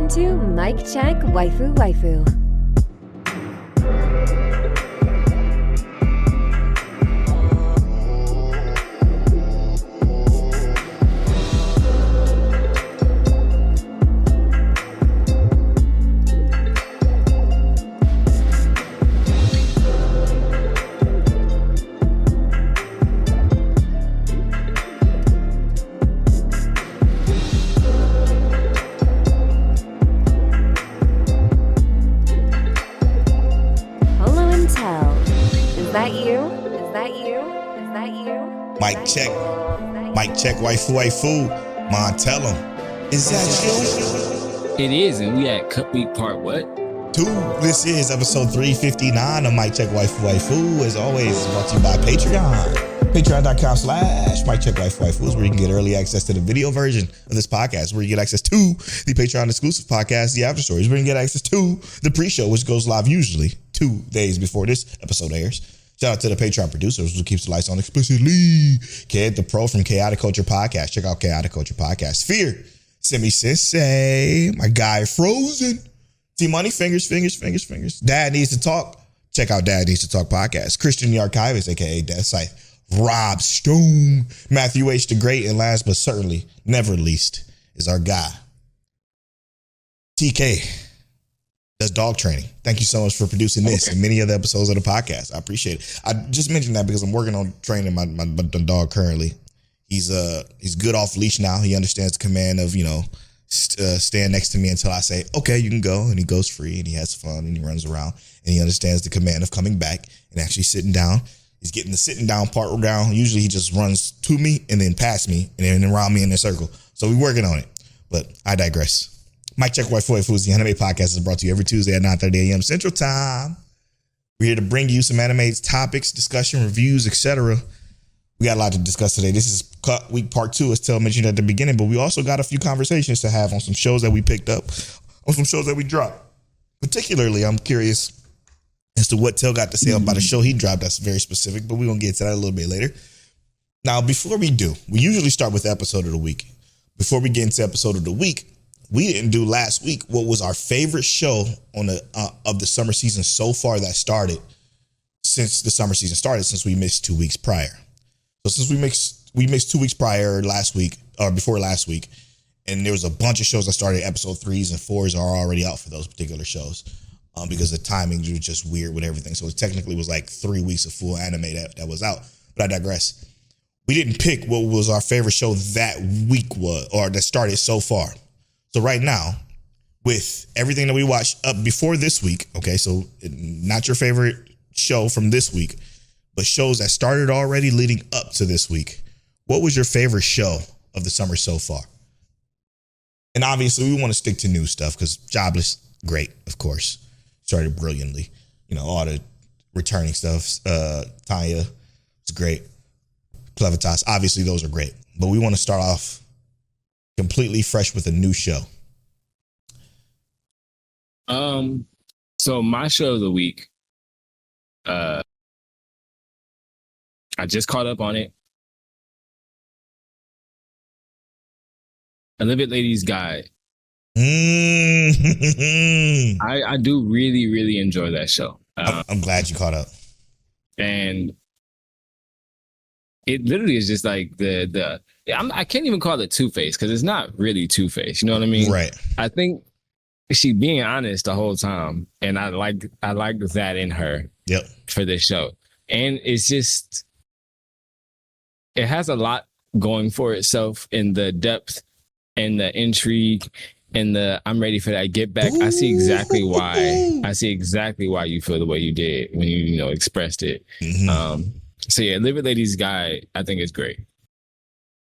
Welcome to Mic Check Waifu Waifu. Mic check, waifu. Ma, tell him. Is that you? It is, and we at Cup Week Part what? 2. This is episode 359 of Mic Check Waifu. As always, brought to you by Patreon. Patreon.com/Mic Check Waifu is where you can get early access to the video version of this podcast, where you get access to the Patreon exclusive podcast, The After Stories, where you can get access to the pre-show, which goes live usually 2 days before this episode airs. Shout out to the Patreon producers who keeps the lights on explicitly. Kid, the pro from Chaotic Culture Podcast. Check out Chaotic Culture Podcast. Fear, Simi Sensei, my guy Frozen. T-Money, fingers. Dad Needs to Talk. Check out Dad Needs to Talk Podcast. Christian the Archivist, aka Death Scythe. Rob Stone, Matthew H. the Great, and last but certainly never least is our guy, TK. That's dog training. Thank you so much for producing this and many other episodes of the podcast. I appreciate it. I just mentioned that because I'm working on training my dog currently. He's good off leash now. He understands the command of, stand next to me until I say, okay, you can go. And he goes free and he has fun and he runs around and he understands the command of coming back and actually sitting down. He's getting the sitting down part down. Usually he just runs to me and then past me and then around me in a circle. So we're working on it, but I digress. Mic Check Waifu is the anime podcast is brought to you every Tuesday at 9:30 a.m. Central Time. We're here to bring you some anime topics, discussion, reviews, etc. We got a lot to discuss today. This is Cut Week Part 2, as Tell mentioned at the beginning, but we also got a few conversations to have on some shows that we picked up, on some shows that we dropped. Particularly, I'm curious as to what Tell got to say about a show he dropped that's very specific, but we're going to get to that a little bit later. Now, before we do, we usually start with the episode of the week. Before we get into episode of the week, we didn't do last week what was our favorite show on the of the summer season so far that started since the summer season started, since we missed 2 weeks prior. So since we missed 2 weeks prior last week or before last week, and there was a bunch of shows that started episode 3s and 4s are already out for those particular shows because the timing was just weird with everything. So it technically was like 3 weeks of full anime that was out. But I digress. We didn't pick what was our favorite show that week or that started so far. So right now, with everything that we watched up before this week, okay, so not your favorite show from this week, but shows that started already leading up to this week, what was your favorite show of the summer so far? And obviously, we want to stick to new stuff because Jobless, great, of course, started brilliantly. All the returning stuff, Tanya, it's great. Clevitas, obviously, those are great. But we want to start off completely fresh with a new show. So my show of the week, I just caught up on it. A Livid Lady's Guide. I do really, really enjoy that show. I'm glad you caught up. And it literally is just like I can't even call it Two-Face because it's not really Two-Face. You know what I mean? Right. I think she being honest the whole time, and I like that in her. Yep. For this show, and it's just it has a lot going for itself in the depth and the intrigue and the I'm ready for that get back. Ooh. I see exactly why you feel the way you did when you expressed it. Mm-hmm. So yeah, Livid Lady's Guide, I think is great.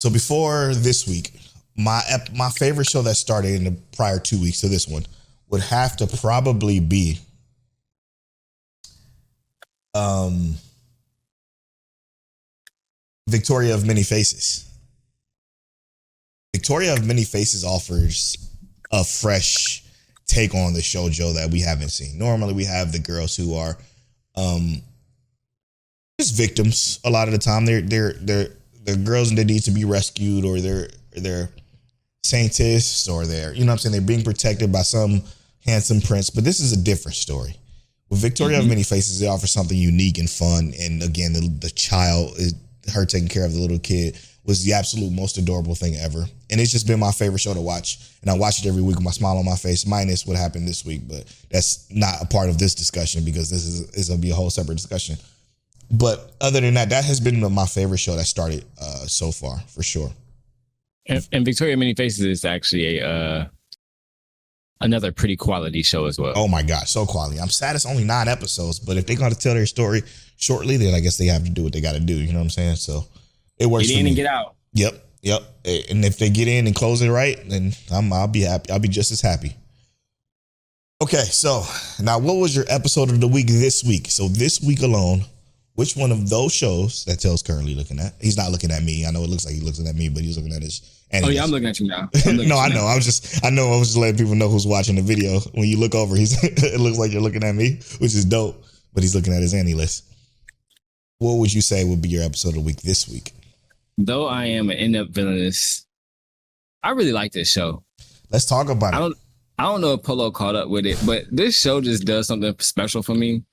So before this week, my favorite show that started in the prior 2 weeks to this one would have to probably be Victoria of Many Faces. Victoria of Many Faces offers a fresh take on the shoujo that we haven't seen. Normally we have the girls who are just victims a lot of the time. They're girls that need to be rescued, or they're saintess or they're, you know what I'm saying, they're being protected by some handsome prince. But this is a different story. With Victoria of Many Faces, they offer something unique and fun. And again, the child, her taking care of the little kid, was the absolute most adorable thing ever. And it's just been my favorite show to watch. And I watch it every week with my smile on my face, minus what happened this week. But that's not a part of this discussion because this is going to be a whole separate discussion. But other than that, that has been my favorite show that started so far, for sure. And Victoria Many Faces is actually another pretty quality show as well. Oh my God, so quality. I'm sad it's only 9 episodes, but if they're going to tell their story shortly, then I guess they have to do what they got to do. You know what I'm saying? So it works. Get in and get out. Yep. And if they get in and close it right, then I'll be happy. I'll be just as happy. Okay, so now what was your episode of the week this week? So this week alone, which one of those shows that Tell's currently looking at? He's not looking at me. I know it looks like he's looking at me, but he's looking at his. Oh yeah, I'm looking at you now. No, I know. I was just letting people know who's watching the video. When you look over, it looks like you're looking at me, which is dope. But he's looking at his Annie list. What would you say would be your episode of the week this week? Though I am an Inept Villainess, I really like this show. Let's talk about it. I don't know if Polow caught up with it, but this show just does something special for me.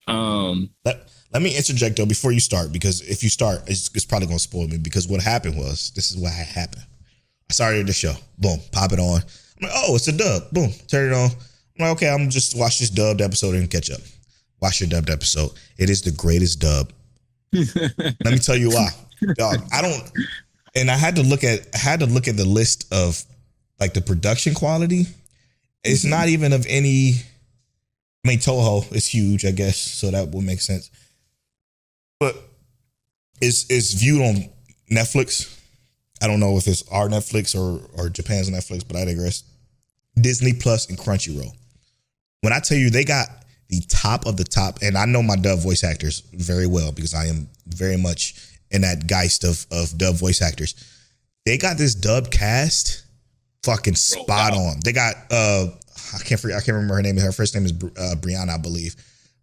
Let me interject though before you start, because if you start, it's probably gonna spoil me. Because what happened was, this is what happened. I started the show, boom, pop it on. I'm like, oh, it's a dub, boom, turn it on. I'm like, okay, I'm just watch this dubbed episode and catch up. Watch your dubbed episode. It is the greatest dub. Let me tell you why, dog. And I had to look at the list of like the production quality. It's not even of any. I mean, Toho is huge, I guess, so that would make sense. But it's viewed on Netflix. I don't know if it's our Netflix or Japan's Netflix, but I digress. Disney Plus and Crunchyroll. When I tell you they got the top of the top, and I know my dub voice actors very well because I am very much in that geist of dub voice actors. They got this dub cast fucking spot on. They got I can't remember her name. Her first name is Brianna, I believe.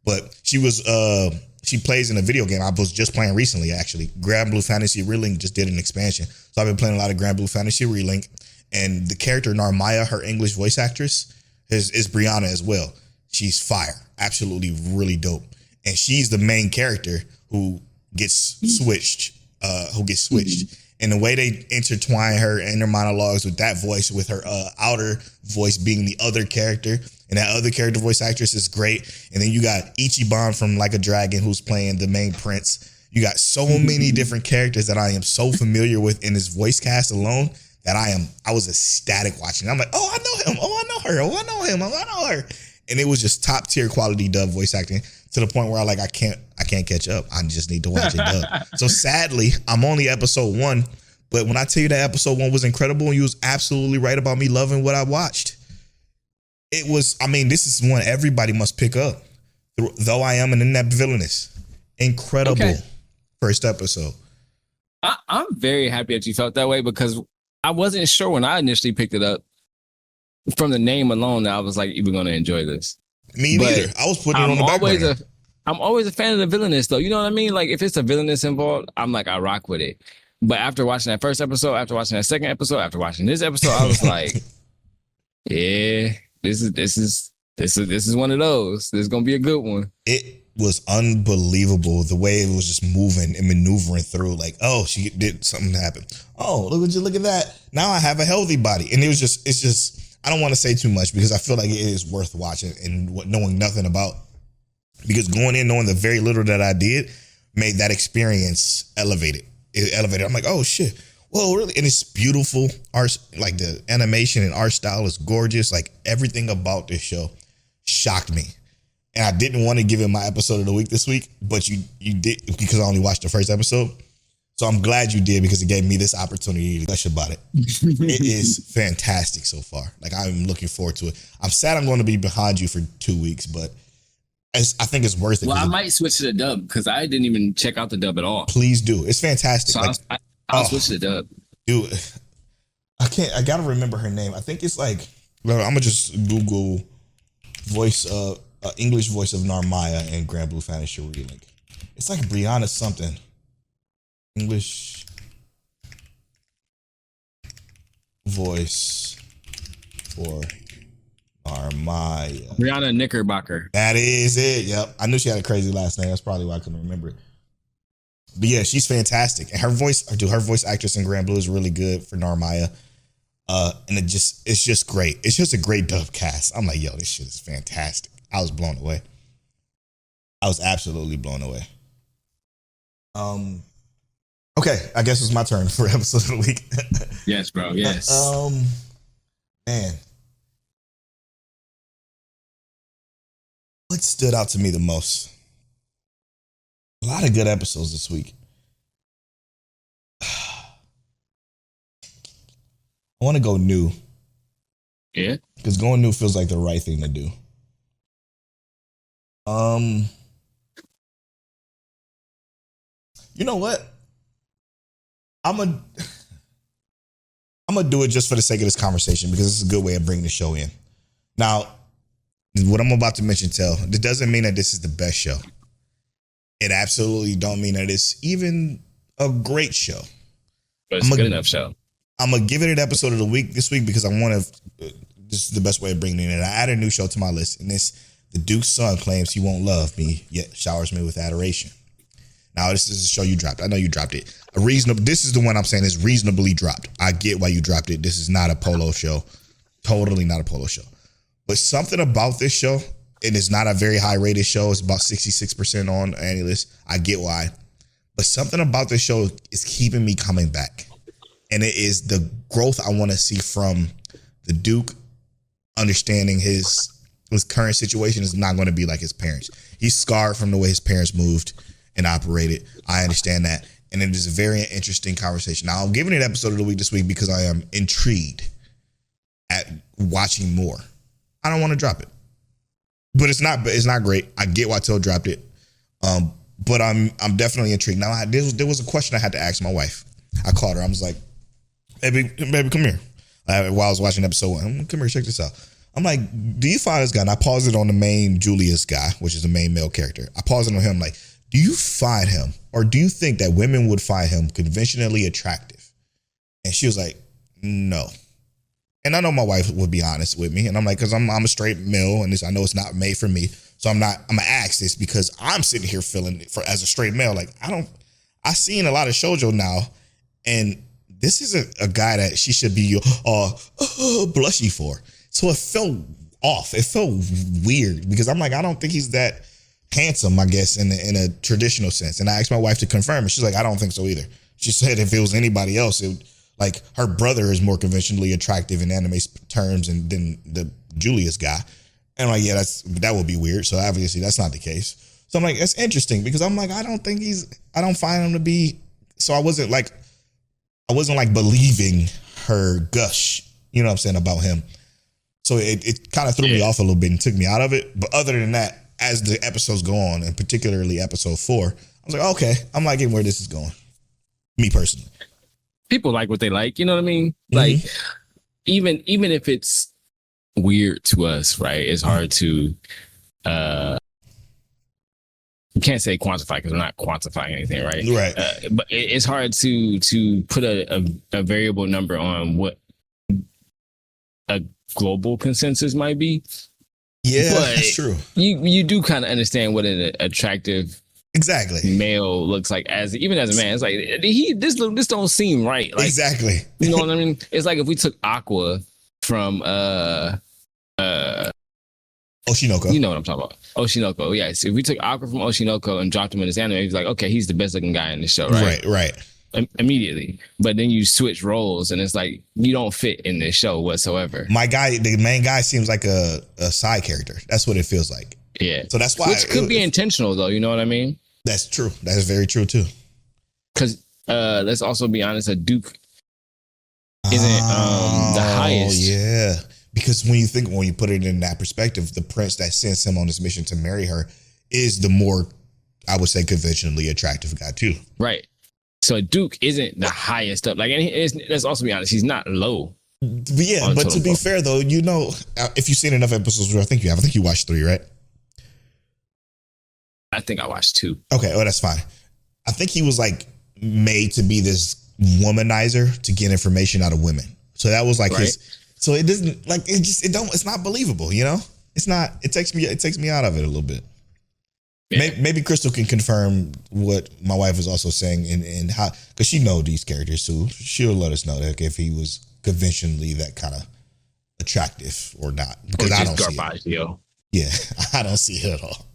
But she plays in a video game I was just playing recently, actually. Grand Blue Fantasy Relink just did an expansion. So I've been playing a lot of Grand Blue Fantasy Relink. And the character Narmaya, her English voice actress, is Brianna as well. She's fire. Absolutely really dope. And she's the main character who gets switched. And the way they intertwine her inner monologues with that voice, with her outer voice being the other character, and that other character voice actress is great. And then you got Ichiban from Like a Dragon, who's playing the main prince. You got so many different characters that I am so familiar with in this voice cast alone that I was ecstatic watching. I'm like, oh, I know him. Oh, I know her. Oh, I know him. Oh, I know her. And it was just top tier quality dub voice acting to the point where I can't catch up. I just need to watch it dub. So sadly, I'm only episode 1. But when I tell you that episode 1 was incredible, and you was absolutely right about me loving what I watched. It was, this is one everybody must pick up. Though I am an Inept Villainess. Incredible first episode. I'm very happy that you felt that way, because I wasn't sure when I initially picked it up. From the name alone, I was like, you're going to enjoy this. Me neither. I was putting it on the back burner. I'm always a fan of the Villainess, though. You know what I mean? Like, if it's a Villainess involved, I'm like, I rock with it. But after watching that first episode, after watching that second episode, after watching this episode, I was like, yeah, this is one of those. This is going to be a good one. It was unbelievable the way it was just moving and maneuvering through. Like, oh, she did something happen. Oh, look at that. Now I have a healthy body. And it's just, I don't want to say too much because I feel like it is worth watching and knowing nothing about. Because going in knowing the very little that I did made that experience elevated. I'm like, oh shit. Whoa, really? And it's beautiful. Art, like the animation and art style is gorgeous. Like everything about this show shocked me. And I didn't want to give it my episode of the week this week, but you did, because I only watched the first episode. So I'm glad you did, because it gave me this opportunity to gush about it. It is fantastic so far. Like, I'm looking forward to it. I'm sad I'm going to be behind you for 2 weeks, but I think it's worth it. Well, I might switch to the dub, because I didn't even check out the dub at all. Please do. It's fantastic. So I'll switch to the dub. Dude, I got to remember her name. I think it's like, I'm going to just Google English voice of Narmaya and Grand Blue Fantasy Relink. It's like Brianna something. voice for Narmaya. Brianna Knickerbocker. That is it. Yep. I knew she had a crazy last name. That's probably why I couldn't remember it. But yeah, she's fantastic. And her voice actress in Grand Blue is really good for Narmaya. And it's just great. It's just a great dub cast. I'm like, yo, this shit is fantastic. I was blown away. I was absolutely blown away. Okay, I guess it's my turn for episode of the week. Yes, bro. Yes. Man. What stood out to me the most? A lot of good episodes this week. I want to go new. Yeah. Because going new feels like the right thing to do. You know what? I'm gonna do it just for the sake of this conversation because it's a good way of bringing the show in. Now, what I'm about to mention, it doesn't mean that this is the best show. It absolutely don't mean that it's even a great show. But it's a good enough show. I'm gonna give it an episode of the week this week because I want to. This is the best way of bringing it in. I added a new show to my list, and the Duke's son claims he won't love me yet showers me with adoration. Now, this is a show you dropped. I know you dropped it. This is the one I'm saying is reasonably dropped. I get why you dropped it. This is not a Polow show. Totally not a Polow show. But something about this show, and it's not a very high rated show. It's about 66% on Annie List. I get why. But something about this show is keeping me coming back. And it is the growth I want to see from the Duke understanding his current situation is not going to be like his parents. He's scarred from the way his parents moved and operated. I understand that. And it is a very interesting conversation. Now, I'm giving it episode of the week this week because I am intrigued at watching more. I don't want to drop it. But it's not great. I get why Till dropped it. But I'm definitely intrigued. Now, there was a question I had to ask my wife. I called her. I was like, baby, come here. While I was watching episode 1, come here, check this out. I'm like, do you find this guy? And I paused it on the main Julius guy, which is the main male character. I paused it on him like, do you find him, or do you think that women would find him conventionally attractive? And she was like, no. And I know my wife would be honest with me. And I'm like, because I'm a straight male, and I know it's not made for me. So I'm going to ask this because I'm sitting here feeling as a straight male, like I seen a lot of shoujo now, and this is a guy that she should be blushy for. So it felt off. It felt weird because I'm like, I don't think he's that handsome, I guess, in a traditional sense. And I asked my wife to confirm it. She's like, I don't think so either. She said if it was anybody else, like her brother is more conventionally attractive in anime terms than the Julius guy. And I'm like, yeah, that would be weird. So obviously that's not the case. So I'm like, that's interesting because I'm like, I don't find him to be. So I wasn't like believing her gush, you know what I'm saying, about him. So it kind of threw me off a little bit and took me out of it. But other than that, as the episodes go on, and particularly episode 4, I was like, okay, I'm liking where this is going. Me personally. People like what they like, you know what I mean? Like, even if it's weird to us, right? It's hard to, you can't say quantify because we're not quantifying anything, right? Right. But it's hard to put a variable number on what a global consensus might be. Yeah, but that's true. You do kind of understand what an attractive male looks like even as a man. It's like this don't seem right. Like, exactly. You know what I mean? It's like if we took Aqua from Oshinoko. You know what I'm talking about. Oshinoko, yes. If we took Aqua from Oshinoko and dropped him in this anime, he's like, okay, he's the best looking guy in the show, right? Right. Immediately. But then you switch roles and it's like, you don't fit in this show whatsoever. The main guy seems like a side character. That's what it feels like. Yeah. So that's why. Which could be intentional though, you know what I mean? That's true. That is very true too. Because let's also be honest, a Duke isn't the highest. Yeah. Because when you put it in that perspective, the prince that sends him on this mission to marry her is the more, I would say, conventionally attractive guy too. Right. So a Duke isn't the highest up. Like, and let's also be honest, he's not low. Yeah, but to be fair though, you know, if you've seen enough episodes, I think you watched 3, right? I think I watched 2. Okay, oh, that's fine. I think he was like made to be this womanizer to get information out of women. So that was like Right. his. So it doesn't like it's not believable. You know, it's not. It takes me out of it a little bit. Yeah. Maybe Crystal can confirm what my wife was also saying and how, because she know these characters too. She'll let us know that if he was conventionally that kind of attractive or not. Because I don't see it. Yeah, I don't see it at all.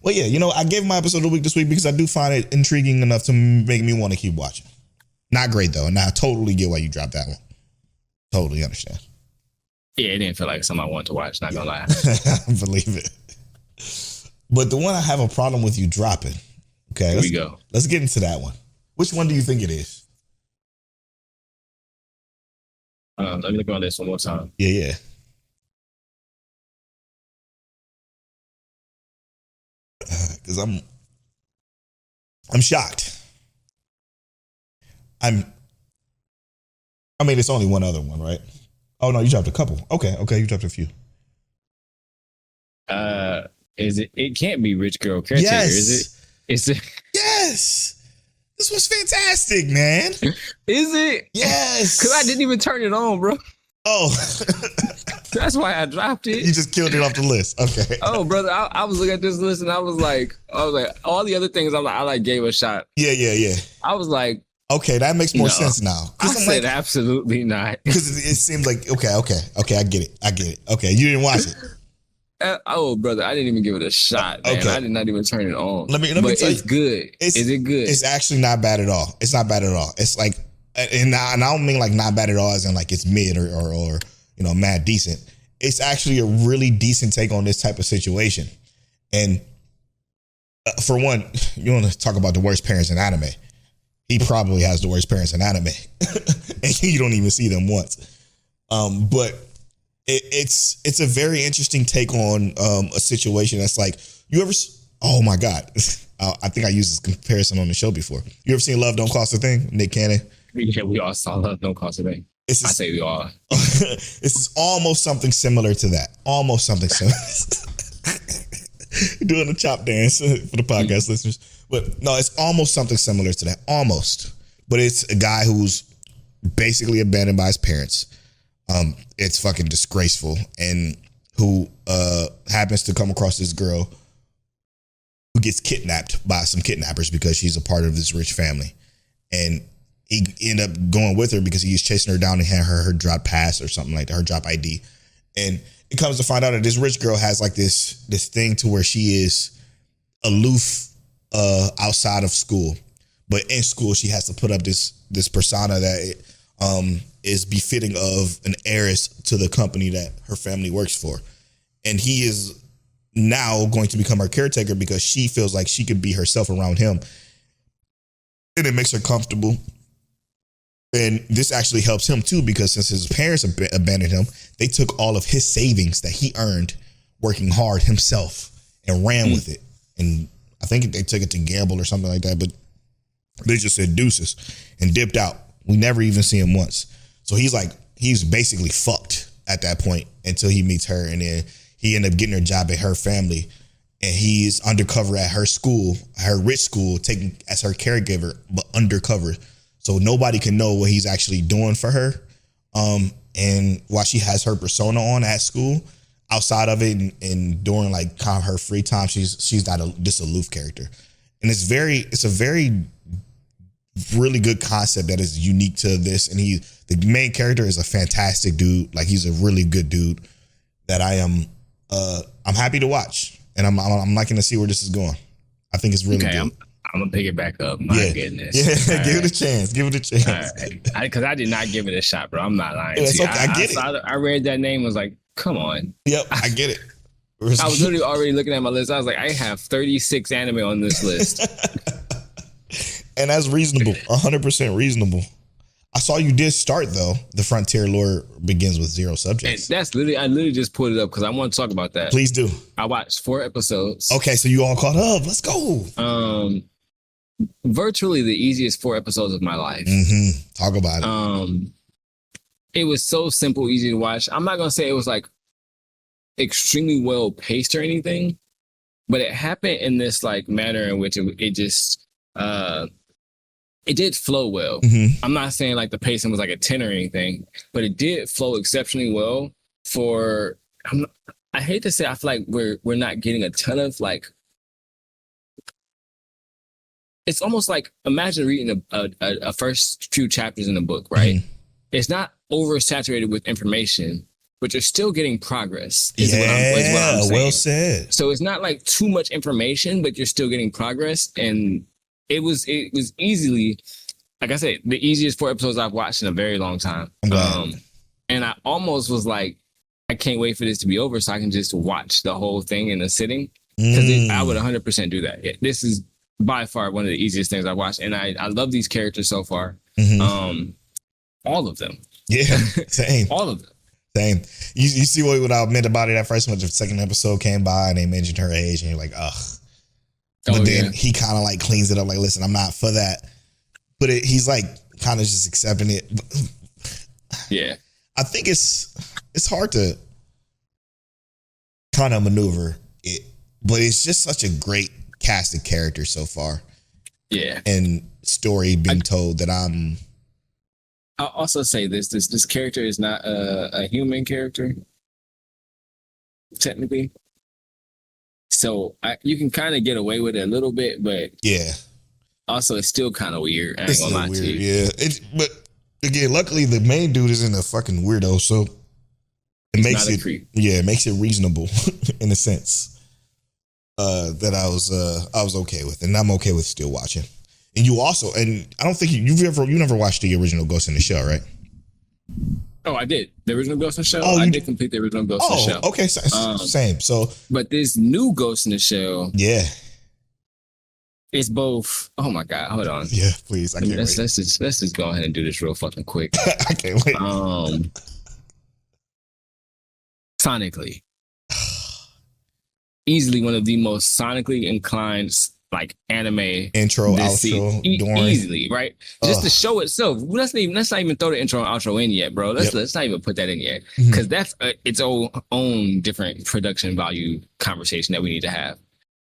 Well, yeah, you know, I gave my episode of the week this week because I do find it intriguing enough to make me want to keep watching. Not great though, and I totally get why you dropped that one. Totally understand. Yeah, it didn't feel like something I wanted to watch. Not gonna lie. Believe it. But the one I have a problem with you dropping. Okay, Here we go. Let's get into that one. Which one do you think it is? Let me look on this one more time. Yeah. Because I'm shocked. I mean, it's only one other one, right? Oh no, you dropped a couple. Okay, you dropped a few. Is it? It can't be Rich Girl Caretaker, Yes. is it? Is it? Yes. This was fantastic, man. Is it? Yes. Because I didn't even turn it on, bro. Oh. That's why I dropped it. You just killed it off the list. Okay. Oh, brother, I was looking at this list and I was like, all the other things I gave a shot. Yeah. I was like, okay, that makes more sense now. I said absolutely not. Because it seems like okay, I get it. Okay, you didn't watch it. Oh, brother, I didn't even give it a shot, man. Okay. I did not even turn it on. Let me but tell it's you. good. Is it good? It's actually not bad at all. It's not bad at all. It's like, and I don't mean like not bad at all as in like it's mid or you know, mad decent. It's actually a really decent take on this type of situation. And for one, you want to talk about the worst parents in anime. He probably has the worst parents in anime. And you don't even see them once. But it's a very interesting take on a situation that's like, you ever, oh my God. I think I used this comparison on the show before. You ever seen Love Don't Cost a Thing? Nick Cannon? Yeah, we all saw Love Don't Cost a Thing. I say we all. This is almost something similar to that. Almost something similar. Doing the chop dance for the podcast listeners. But no, it's almost something similar to that. Almost. But it's a guy who's basically abandoned by his parents. It's fucking disgraceful. And who happens to come across this girl who gets kidnapped by some kidnappers because she's a part of this rich family. And he ended up going with her because he was chasing her down and had her drop pass or something like that, her drop ID. And it comes to find out that this rich girl has like this thing to where she is aloof outside of school. But in school, she has to put up this persona that is befitting of an heiress to the company that her family works for. And he is now going to become her caretaker because she feels like she could be herself around him. And it makes her comfortable. And this actually helps him too, because since his parents abandoned him, they took all of his savings that he earned working hard himself and ran with it. And I think they took it to gamble or something like that, but they just said deuces and dipped out. We never even see him once. So he's basically fucked at that point until he meets her. And then he ended up getting her job at her family. And he's undercover at her school, her rich school, taking as her caregiver, but undercover. So nobody can know what he's actually doing for her. And while she has her persona on at school, outside of it and during like kind of her free time, she's not this aloof character. And it's a very really good concept that is unique to this. And the main character is a fantastic dude. Like he's a really good dude that I'm happy to watch. And I'm liking to see where this is going. I think it's really good. I'm gonna pick it back up. My goodness. Yeah, give it a chance. Give it a chance. Because I did not give it a shot, bro. I'm not lying. It's to you. okay. I get it. I read that name, was like, come on. Yep, I get it. I was literally already looking at my list. I was like, I have 36 anime on this list. And that's reasonable. 100% reasonable. I saw you did start though. The Frontier Lore begins with 0 subjects. And I literally just pulled it up because I want to talk about that. Please do. I watched 4 episodes. Okay, so you all caught up. Let's go. Virtually the easiest 4 episodes of my life. Mm-hmm. Talk about it. It was so simple, easy to watch. I'm not gonna say it was like extremely well paced or anything, but it happened in this like manner in which it just it did flow well. Mm-hmm. I'm not saying like the pacing was like a 10 or anything, but it did flow exceptionally well for, I hate to say, I feel like we're not getting a ton of like, it's almost like, imagine reading a first few chapters in a book, right? Mm-hmm. It's not oversaturated with information, but you're still getting progress. Is what I'm saying. Well said. So it's not like too much information, but you're still getting progress. And it was easily, like I said, the easiest 4 episodes I've watched in a very long time. And I almost was like, I can't wait for this to be over so I can just watch the whole thing in a sitting. Because I would 100% do that. This is by far one of the easiest things I've watched. And I love these characters so far. Mm-hmm. All of them. Yeah, same. All of them. Same. You see what I meant about it at first when the second episode came by and they mentioned her age and you're like, ugh. But then he kind of like cleans it up like, listen, I'm not for that. But he's like kind of just accepting it. Yeah. I think it's hard to kind of maneuver it, but it's just such a great cast of characters so far. Yeah. And story being told that I'll also say this character is not a human character, technically. So you can kind of get away with it a little bit, but yeah. Also, it's still kind of weird. I ain't gonna lie to you. Yeah. But again, luckily the main dude isn't a fucking weirdo, so it makes it creep. Yeah, it makes it reasonable in a sense. That I was okay with, and I'm okay with still watching. And you also, and I don't think you never watched the original Ghost in the Shell, right? Oh, I did. The original Ghost in the Shell? I did complete the original Ghost in the Shell. Okay, same. So, but this new Ghost in the Shell, yeah, it's both. Oh my God, hold on. Yeah, please. Let's just go ahead and do this real fucking quick. I can't wait. Sonically, easily one of the most sonically inclined like anime intro, outro, easily, right? Just the show itself. Let's not even throw the intro and outro in yet, bro. Let's not even put that in yet, because that's its own different production value conversation that we need to have.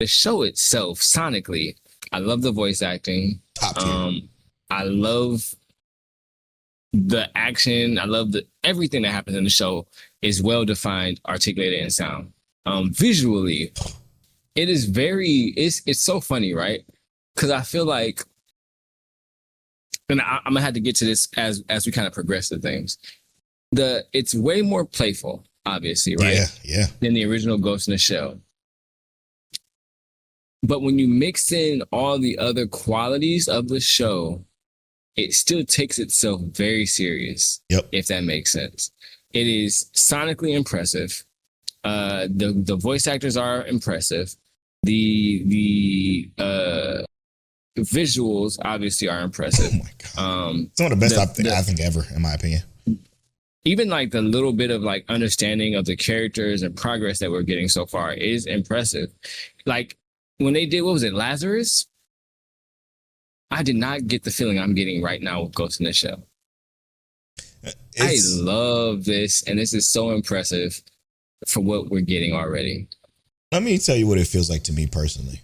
The show itself, sonically, I love the voice acting. Top tier. I love the action. I love everything that happens in the show is well defined, articulated, and sound. Visually, it is it's so funny, right? Because I feel like, and I'm gonna have to get to this as we kind of progress the things. It's way more playful, obviously, right? Yeah. Than the original Ghost in the Shell. But when you mix in all the other qualities of the show, it still takes itself very serious. Yep. If that makes sense. It is sonically impressive. The voice actors are impressive. The visuals obviously are impressive. Oh my God. Some of the best I think ever, in my opinion. Even like the little bit of like understanding of the characters and progress that we're getting so far is impressive. Like when they did, what was it, Lazarus? I did not get the feeling I'm getting right now with Ghost in the Shell. I love this, and this is so impressive for what we're getting already. Let me tell you what it feels like to me personally.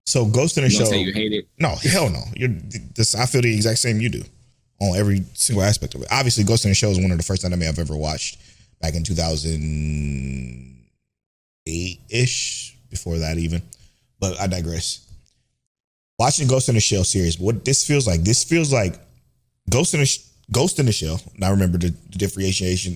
So Ghost in the Shell. Say you hate it? No, hell no. I feel the exact same you do on every single aspect of it. Obviously, Ghost in the Shell is one of the first anime I've ever watched back in 2008-ish, before that even. But I digress. Watching Ghost in the Shell series, what this feels like Ghost in the Shell. Now remember the differentiation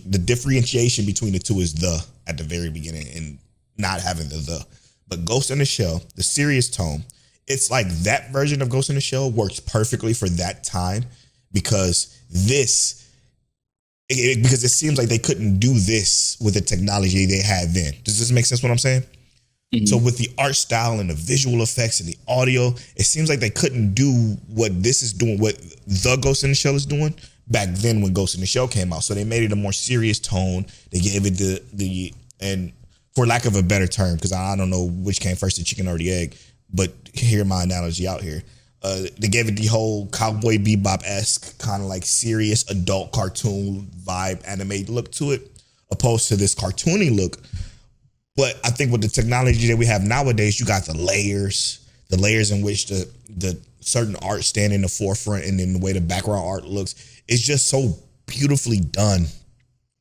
between the two is the at the very beginning and not having the. But Ghost in the Shell, the serious tone, it's like that version of Ghost in the Shell works perfectly for that time because because it seems like they couldn't do this with the technology they had then. Does this make sense what I'm saying? Mm-hmm. So with the art style and the visual effects and the audio, it seems like they couldn't do what this is doing, what the Ghost in the Shell is doing back then when Ghost in the Shell came out. So they made it a more serious tone. They gave it the and for lack of a better term, because I don't know which came first, the chicken or the egg, but hear my analogy out here. They gave it the whole Cowboy Bebop-esque kind of like serious adult cartoon vibe, animated look to it, opposed to this cartoony look. But I think with the technology that we have nowadays, you got the layers, the layers in which the certain art stand in the forefront, and then the way the background art looks, it's just so beautifully done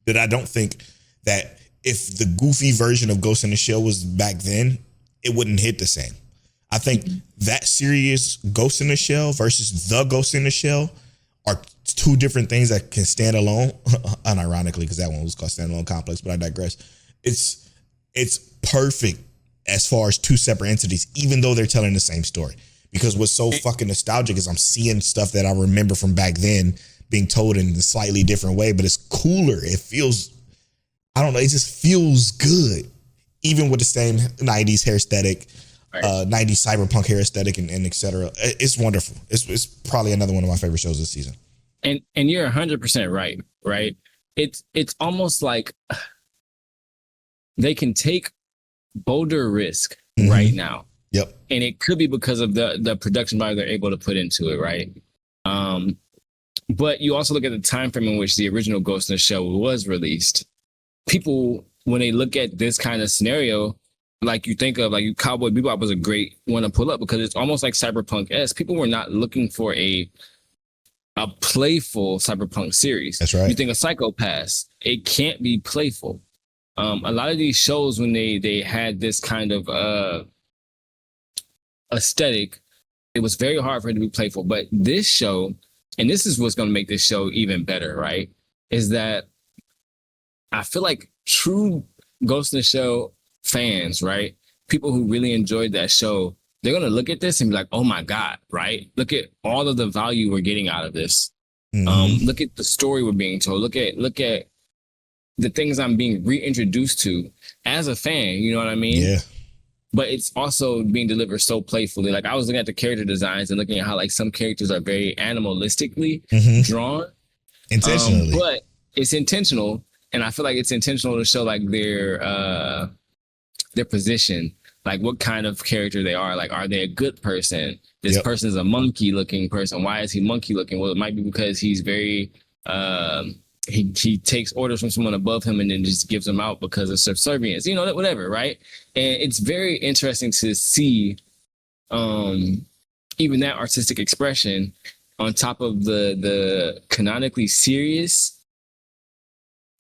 that I don't think that if the goofy version of Ghost in the Shell was back then, it wouldn't hit the same. I think that serious Ghost in the Shell versus the Ghost in the Shell are two different things that can stand alone, unironically, because that one was called Standalone Complex, but I digress. It's perfect as far as two separate entities, even though they're telling the same story. Because what's so fucking nostalgic is I'm seeing stuff that I remember from back then being told in a slightly different way, but it's cooler. It feels, I don't know, it just feels good. Even with the same 90s hair aesthetic, 90s cyberpunk hair aesthetic, and et cetera. It's wonderful. It's probably another one of my favorite shows this season. And you're 100% right? It's almost like they can take bolder risk right now. Yep. And it could be because of the production value they're able to put into it, right? But you also look at the time frame in which the original Ghost in the Shell was released. People, when they look at this kind of scenario, like you think of, like Cowboy Bebop was a great one to pull up because it's almost like Cyberpunk-esque. People were not looking for a playful Cyberpunk series. That's right. You think of Psycho-Pass, it can't be playful. A lot of these shows, when they had this kind of aesthetic, it was very hard for it to be playful. But this show, and this is what's going to make this show even better, right? Is that I feel like true Ghost in the Shell fans, right? People who really enjoyed that show, they're going to look at this and be like, oh my God, right? Look at all of the value we're getting out of this. Look at the story we're being told. Look at the things I'm being reintroduced to as a fan, you know what I mean? Yeah. But it's also being delivered so playfully. Like I was looking at the character designs and looking at how like some characters are very animalistically drawn. Intentionally. But it's intentional. And I feel like it's intentional to show like their position, like what kind of character they are. Like, are they a good person? This person is a monkey looking person. Why is he monkey looking? Well, it might be because he's very, he takes orders from someone above him and then just gives them out because of subservience, you know, whatever. Right. And it's very interesting to see, even that artistic expression on top of the canonically serious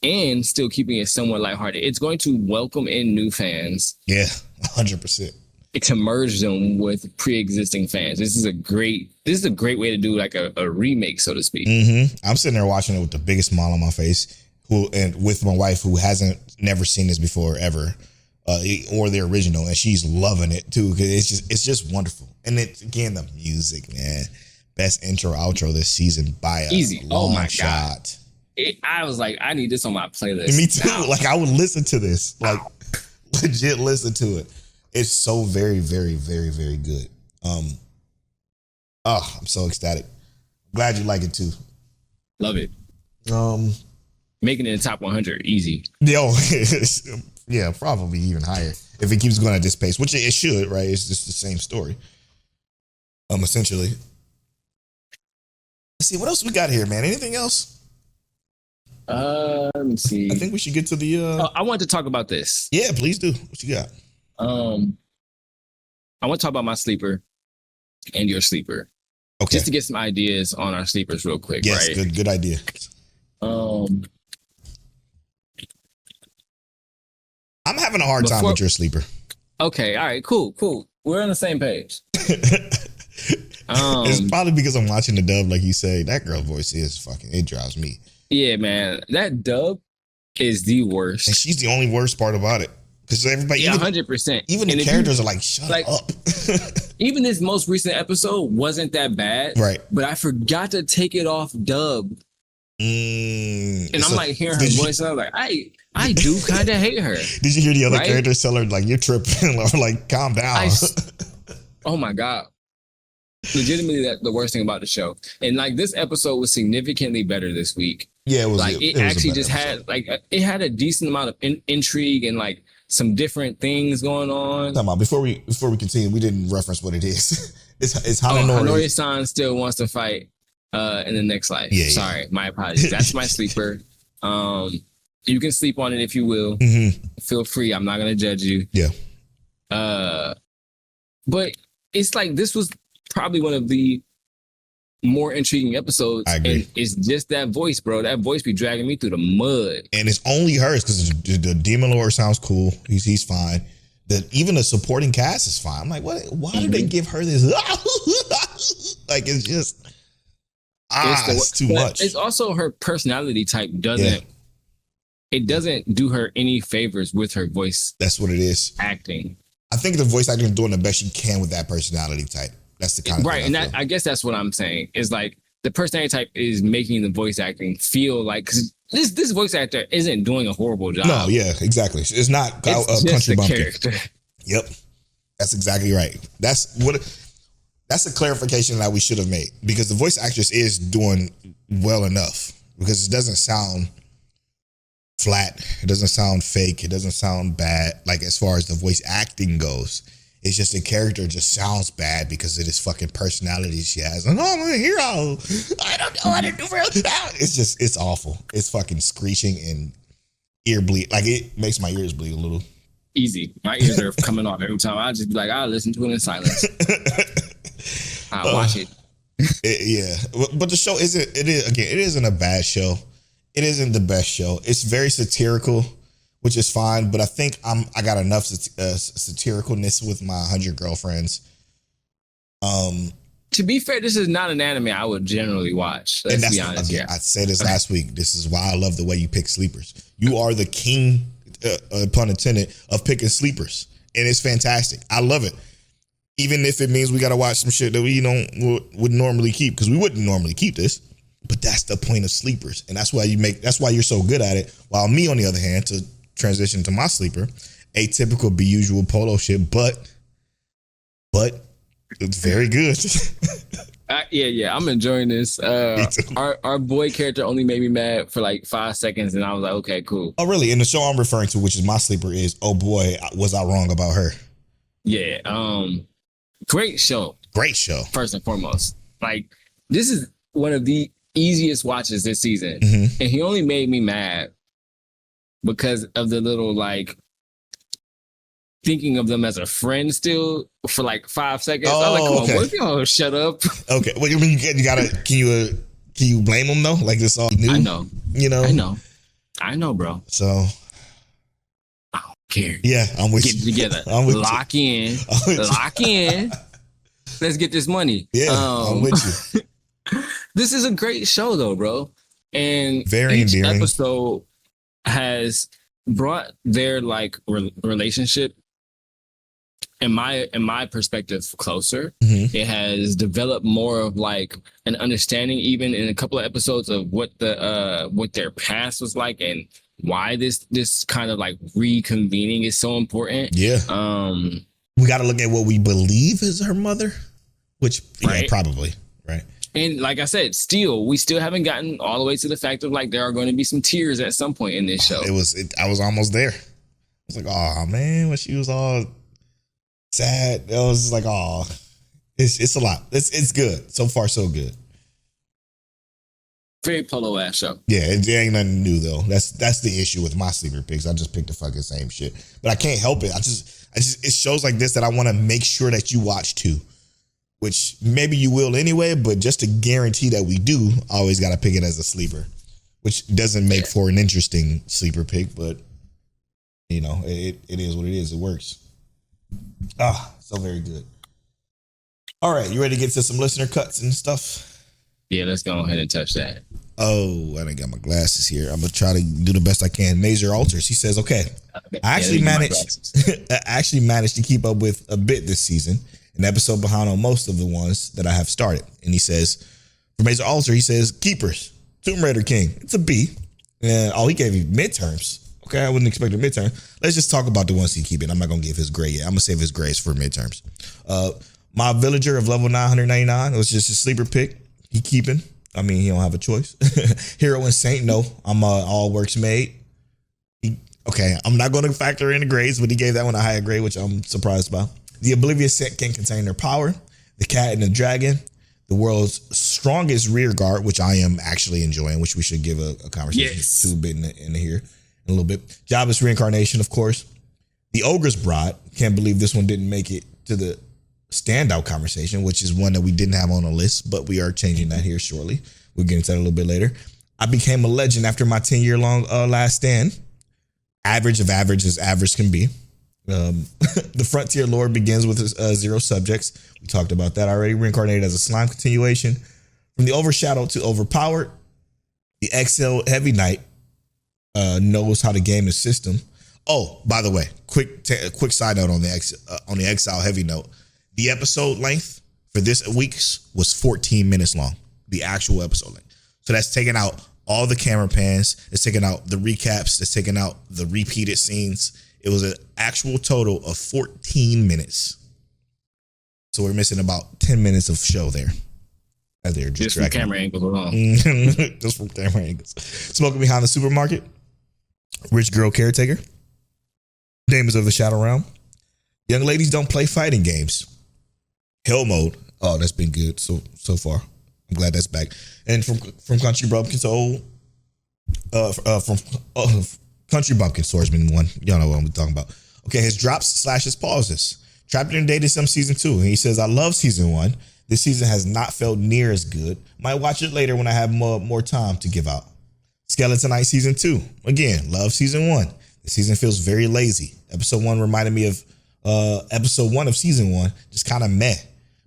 and still keeping it somewhat lighthearted. It's going to welcome in new fans. Yeah, 100%. To merge them with pre-existing fans. This is a great way to do like a remake, so to speak. I'm sitting there watching it with the biggest smile on my face, and with my wife who never seen this before ever, or the original, and she's loving it too because it's just wonderful. And it's again the music, man, best intro outro this season by a long shot. I was like, I need this on my playlist. Me too. Now. Like I would listen to this, like legit listen to it. It's so very, very, very, very good. I'm so ecstatic. Glad you like it too. Love it. Making it in the top 100, easy. Yo, yeah, probably even higher if it keeps going at this pace, which it should, right? It's just the same story. Essentially. Let's see what else we got here, man. Anything else? Let me see. I think we should get to the. I want to talk about this. Yeah, please do. What you got? I want to talk about my sleeper and your sleeper. Okay. Just to get some ideas on our sleepers real quick. Yes, right? good idea. I'm having a hard time with your sleeper. Okay, all right, cool. We're on the same page. It's probably because I'm watching the dub, like you say. That girl voice is fucking. It drives me. Yeah, man, that dub is the worst, and she's the only worst part about it. Because everybody, 100%. Even the characters are like, shut up. Even this most recent episode wasn't that bad, right? But I forgot to take it off dub, and I'm like hearing her voice, and I'm like, I do kind of hate her. Did you hear the other characters tell her like you're tripping or like calm down? Oh my God. Legitimately, the worst thing about the show. And like this episode was significantly better this week. Yeah, it was. Like it actually just had like it had a decent amount of intrigue and like some different things going on. Before we continue, we didn't reference what it is. It's Hanaori. Hanaori-San still wants to fight in the next life. Yeah, sorry, my apologies. That's my sleeper. You can sleep on it if you will. Feel free. I'm not gonna judge you. Yeah. But it's like this was probably one of the more intriguing episodes. I agree. And it's just that voice, bro. That voice be dragging me through the mud. And it's only hers because the Demon Lord sounds cool. He's fine. Even the supporting cast is fine. I'm like, what? Why did they give her this? Like, it's just it's too much. It's also her personality type it doesn't do her any favors with her voice. That's what it is. Acting. I think the voice acting is doing the best she can with that personality type. That's the kind of right, and I guess that's what I'm saying. Is like the personality type is making the voice acting feel like, because this voice actor isn't doing a horrible job. No, yeah, exactly. It's not it's just country a bumpkin. character. Yep, that's exactly right. That's a clarification that we should have made, because the voice actress is doing well enough, because it doesn't sound flat, it doesn't sound fake, it doesn't sound bad. Like, as far as the voice acting goes, it's just the character just sounds bad because of this fucking personality she has. And I'm a hero. I don't know how to do it. It's awful. It's fucking screeching and ear bleed. Like, it makes my ears bleed a little. Easy. My ears are coming off every time. I just be like, I'll listen to it in silence. I'll watch it. Yeah. But the show it isn't a bad show. It isn't the best show. It's very satirical, which is fine, but I think I got enough satiricalness with my 100 Girlfriends. To be fair, this is not an anime I would generally watch. Let's be honest. Again, I said this last week. This is why I love the way you pick sleepers. You are the king, pun intended, of picking sleepers, and it's fantastic. I love it, even if it means we got to watch some shit that we would normally keep, because we wouldn't normally keep this. But that's the point of sleepers, and that's why you're so good at it. While me, on the other hand, to transition to my sleeper, atypical, be usual Polow shit, but it's very good. Yeah, I'm enjoying this. Our boy character only made me mad for like 5 seconds, and I was like, okay, cool. Oh, really? And the show I'm referring to, which is my sleeper, is, oh boy, was I wrong about her? Yeah, great show. Great show. First and foremost, like, this is one of the easiest watches this season, and he only made me mad because of the little, like, thinking of them as a friend still for like 5 seconds. I was like, come on, boy, y'all shut up. Okay, well, you mean you gotta? Can you blame him though? Like, this all new? I know. You know. I know, bro. So I don't care. Yeah, I'm with you. Get it together. Lock in. Lock in. Let's get this money. Yeah, I'm with you. This is a great show though, bro. And very each endearing episode has brought their like relationship, in my perspective, closer. It has developed more of like an understanding, even in a couple of episodes, of what their past was like and why this kind of like reconvening is so important. Yeah. We got to look at what we believe is her mother, which right? Yeah, probably right. And like I said, we still haven't gotten all the way to the fact of like there are going to be some tears at some point in this show. I was almost there. I was like, oh man, when she was all sad, it was just like, oh, it's a lot. It's good so far, so good. Very Polow ass show. Yeah, it ain't nothing new though. That's the issue with my sleeper picks. I just picked the fucking same shit, but I can't help it. I just it shows like this that I want to make sure that you watch too. Which maybe you will anyway, but just to guarantee that we do, I always got to pick it as a sleeper, which doesn't make for an interesting sleeper pick, but you know, it is what it is. It works. So very good. All right, you ready to get to some listener cuts and stuff? Yeah, let's go ahead and touch that. Oh, I didn't got my glasses here. I'm gonna try to do the best I can. Major Alters. He says, okay, I actually managed to keep up with a bit this season. An episode behind on most of the ones that I have started. And he says, for Major Alter, he says, Keepers, Tomb Raider King. It's a B. And he gave you midterms. Okay, I wouldn't expect a midterm. Let's just talk about the ones he keeping. I'm not going to give his grade yet. I'm going to save his grades for midterms. My Villager of level 999, it was just a sleeper pick. He keeping. I mean, he don't have a choice. Hero and Saint, no. I'm all works made. I'm not going to factor in the grades, but he gave that one a higher grade, which I'm surprised by. The Oblivious Set can contain their power. The Cat and the Dragon. The world's strongest rear guard, which I am actually enjoying, which we should give a conversation to a bit in here in a little bit. Jobless Reincarnation, of course. The Ogre's Bride. Can't believe this one didn't make it to the standout conversation, which is one that we didn't have on the list, but we are changing that here shortly. We'll get into that a little bit later. I became a legend after my 10-year-long last stand. Average of average as average can be. The Frontier lore begins with 0 subjects. We talked about that already. Reincarnated as a slime continuation. From the overshadowed to overpowered, the Exile Heavy Knight knows how to game the system. Oh, by the way, quick side note on the Exile Heavy Note. The episode length for this week's was 14 minutes long. The actual episode length. So that's taking out all the camera pans. It's taking out the recaps. It's taking out the repeated scenes. It was an actual total of 14 minutes. So we're missing about 10 minutes of show there. As they're just from camera angles alone. Just from camera angles. Smoking behind the supermarket. Rich girl caretaker. Demons of the Shadow Realm. Young ladies don't play fighting games. Hell mode. Oh, that's been good so far. I'm glad that's back. And from Country Bumpkin, from Country Bumpkin Swordsman 1. Y'all know what I'm talking about. Okay, his drops / his pauses. Trapped in Dated Some Season 2. And he says, I love Season 1. This season has not felt near as good. Might watch it later when I have more time to give out. Skeletonite Season 2. Again, love Season 1. The season feels very lazy. Episode 1 reminded me of Episode 1 of Season 1. Just kind of meh.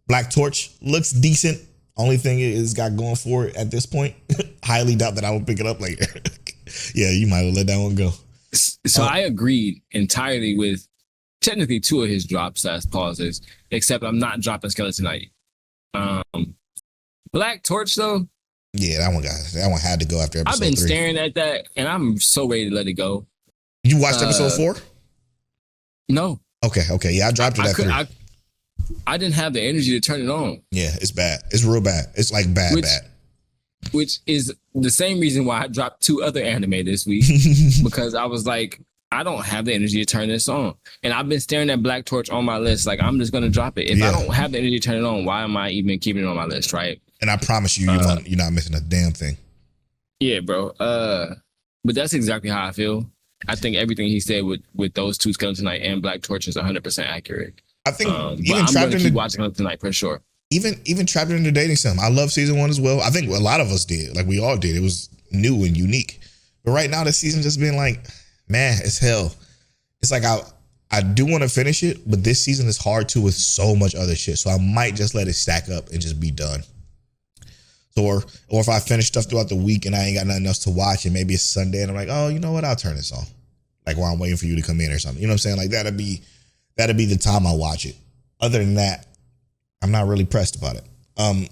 Black Torch looks decent. Only thing it's got going for it at this point. Highly doubt that I will pick it up later. Yeah, you might have let that one go. So I agreed entirely with technically 2 of his drops / pauses, except I'm not dropping Skeletonite. Black Torch though. Yeah, that one had to go after episode 3. I've been staring at that and I'm so ready to let it go. You watched episode 4? No. Okay. Yeah, I dropped it at 3. I didn't have the energy to turn it on. Yeah, it's bad. It's real bad. It's like bad. Which is the same reason why I dropped 2 other anime this week. Because I was like, I don't have the energy to turn this on. And I've been staring at Black Torch on my list. Like, I'm just going to drop it. If I don't have the energy to turn it on, why am I even keeping it on my list, right? And I promise you're not missing a damn thing. Yeah, bro. But that's exactly how I feel. I think everything he said with those 2, Skeletonite and Black Torch, is 100% accurate. I think even Trapped in the watching Skeletonite for sure. Even Trapped in the Dating Sim. I love Season 1 as well. I think a lot of us did. Like, we all did. It was new and unique. But right now, this season just been like, man, it's hell. It's like I do want to finish it, but this season is hard too with so much other shit. So I might just let it stack up and just be done. So, or if I finish stuff throughout the week and I ain't got nothing else to watch, and maybe it's Sunday and I'm like, oh, you know what? I'll turn this on. Like, while I'm waiting for you to come in or something. You know what I'm saying? Like, that'd be the time I watch it. Other than that, I'm not really pressed about it.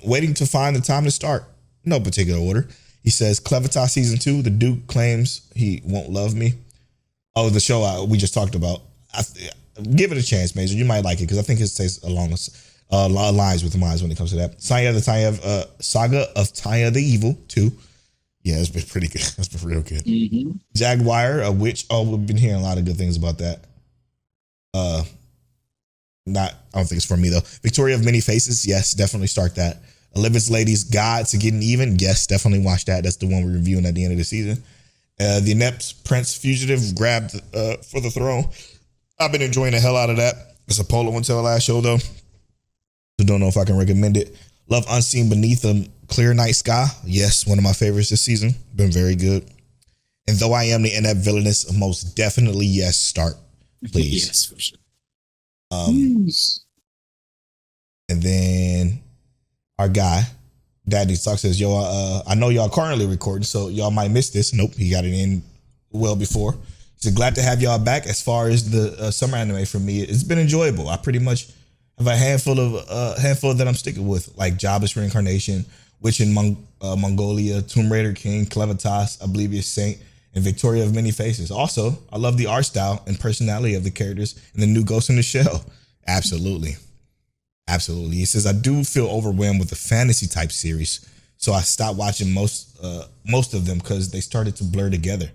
Waiting to find the time to start. No particular order. He says, Clevitas Season 2, the Duke claims he won't love me. Oh, the show we just talked about. Give it a chance, Major. You might like it because I think it stays along lines with mine when it comes to that. Saga of Taya the Evil 2. Yeah, it's been pretty good. That's been real good. Mm-hmm. Jaguar, a witch. Oh, we've been hearing a lot of good things about that. I don't think it's for me though. Victoria of Many Faces. Yes, definitely start that. Livid's Ladies Guide to Getting Even. Yes, definitely watch that. That's the one we're reviewing at the end of the season. The Inept Prince Fugitive grabbed for the throne. I've been enjoying the hell out of that. It's a Polow until the last show though. So don't know if I can recommend it. Love Unseen Beneath a Clear Night Sky. Yes, one of my favorites this season. Been very good. And Though I Am the Inept Villainess, most definitely yes, start. Please. Yes, for sure. And then our guy, Daddy Talk says, yo, I know y'all currently recording, so y'all might miss this. Nope, he got it in well before. He said, glad to have y'all back. As far as the summer anime for me, it's been enjoyable. I pretty much have a handful that I'm sticking with, like Jobless Reincarnation, Witch in Mongolia, Tomb Raider King, Clevitas, Oblivious Saint, and Victoria of Many Faces. Also, I love the art style and personality of the characters in the new Ghost in the Shell. Absolutely. He says, I do feel overwhelmed with the fantasy type series, so I stopped watching most of them because they started to blur together.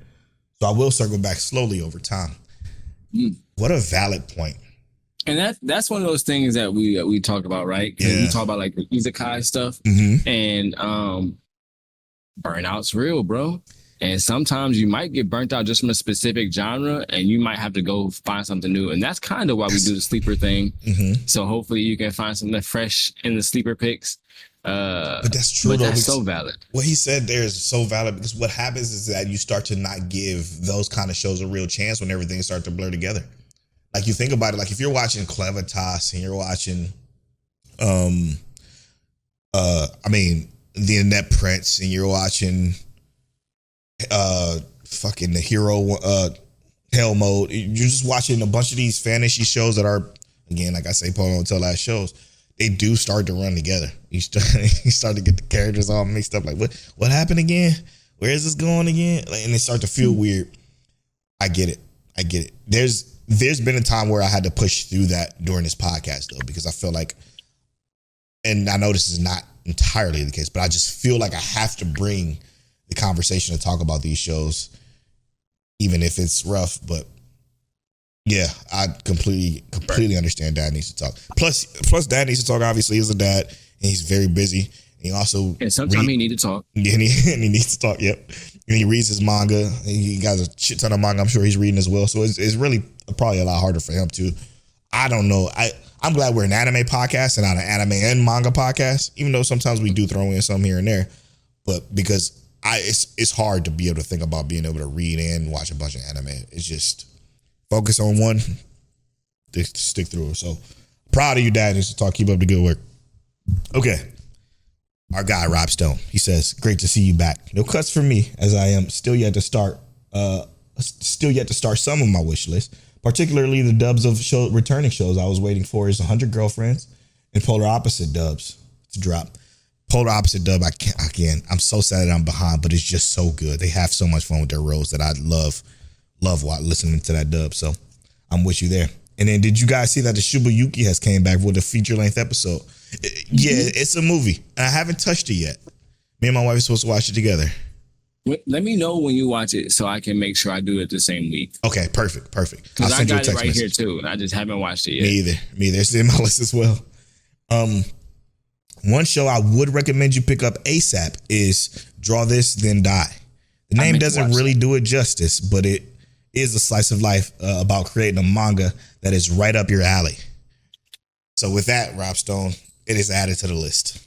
So I will circle back slowly over time. What a valid point. And that's one of those things that we talk about, right? Yeah. We talk about like the isekai stuff, and burnout's real, bro. And sometimes you might get burnt out just from a specific genre, and you might have to go find something new. And that's kind of why we do the sleeper thing. Mm-hmm. So hopefully you can find something fresh in the sleeper picks. But that's true. But though, that's so valid. What he said there is so valid, because what happens is that you start to not give those kind of shows a real chance when everything starts to blur together. Like, you think about it, like if you're watching Clevitas and you're watching, the Inept Prince, and you're watching, fucking the Hero, Hell Mode. You're just watching a bunch of these fantasy shows that are, again, like I say, Polow until last shows. They do start to run together. You start to get the characters all mixed up. Like, what happened again? Where is this going again? Like, and they start to feel weird. I get it. There's been a time where I had to push through that during this podcast, though, because I feel like, and I know this is not entirely the case, but I just feel like I have to bring the conversation to talk about these shows, even if it's rough. But yeah, I completely understand Dad needs to talk. Plus Dad needs to talk. Obviously, he's a dad, and he's very busy. And he also, and sometimes he needs to talk. Yeah, and he needs to talk. Yep. And he reads his manga. He got a shit ton of manga. I'm sure he's reading as well. So it's really probably a lot harder for him too. I don't know. I'm glad we're an anime podcast and not an anime and manga podcast, even though sometimes we do throw in some here and there. But because it's hard to be able to think about being able to read and watch a bunch of anime. It's just focus on one, stick through it. So proud of you, Dad. Needs to talk. Keep up the good work. Okay. Our guy, Rob Stone, he says, great to see you back. No cuts for me, as I am still yet to start some of my wish list, particularly the dubs of returning shows I was waiting for is 100 Girlfriends and Polar Opposite dubs to drop. Polar Opposite dub, I'm so sad that I'm behind, but it's just so good. They have so much fun with their roles that I love listening to that dub. So I'm with you there. And then did you guys see that the Shibayuki has came back with a feature-length episode? Yeah, it's a movie. I haven't touched it yet. Me and my wife are supposed to watch it together. Let me know when you watch it so I can make sure I do it the same week. Okay, perfect. Because I got it right here too, and I just haven't watched it yet. Me either. It's in my list as well. One show I would recommend you pick up ASAP is Draw This, Then Die. The name doesn't really do it justice, but it is a slice of life about creating a manga that is right up your alley. So with that, Rob Stone, it is added to the list.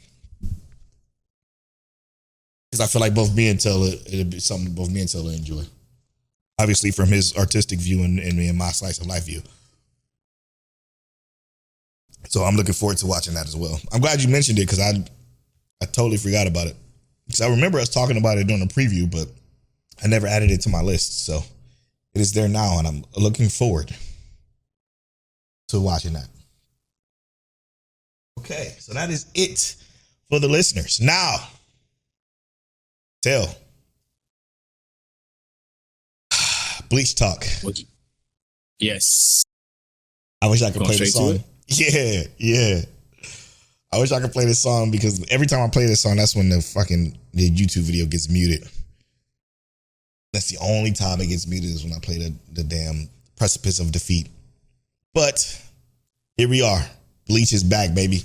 Because I feel like both me and Taylor, it'd be something both me and Taylor enjoy. Obviously from his artistic view and my slice of life view. So I'm looking forward to watching that as well. I'm glad you mentioned it because I totally forgot about it. Because I remember us talking about it during the preview, but I never added it to my list. So it is there now, and I'm looking forward to watching that. Okay, so that is it for the listeners. Now, Tell. Bleach Talk. Yes. I wish I could Going play this song. Yeah. I wish I could play this song because every time I play this song, that's when the YouTube video gets muted. That's the only time it gets muted is when I play the damn Precipice of Defeat. But here we are. Bleach is back, baby.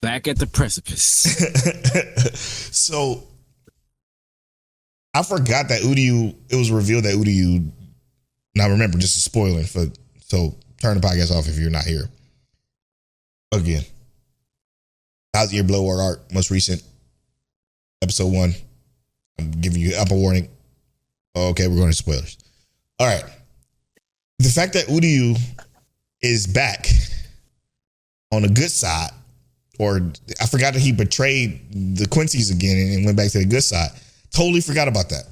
Back at the precipice. So I forgot that it was revealed that Uryu, now remember, just a spoiler, so turn the podcast off if you're not here. Again, 1,000 Year Blow Art, most recent, episode 1. I'm giving you up a warning. Okay, we're going to spoilers. All right. The fact that Uryu is back on the good side, or I forgot that he betrayed the Quincy's again and went back to the good side. Totally forgot about that.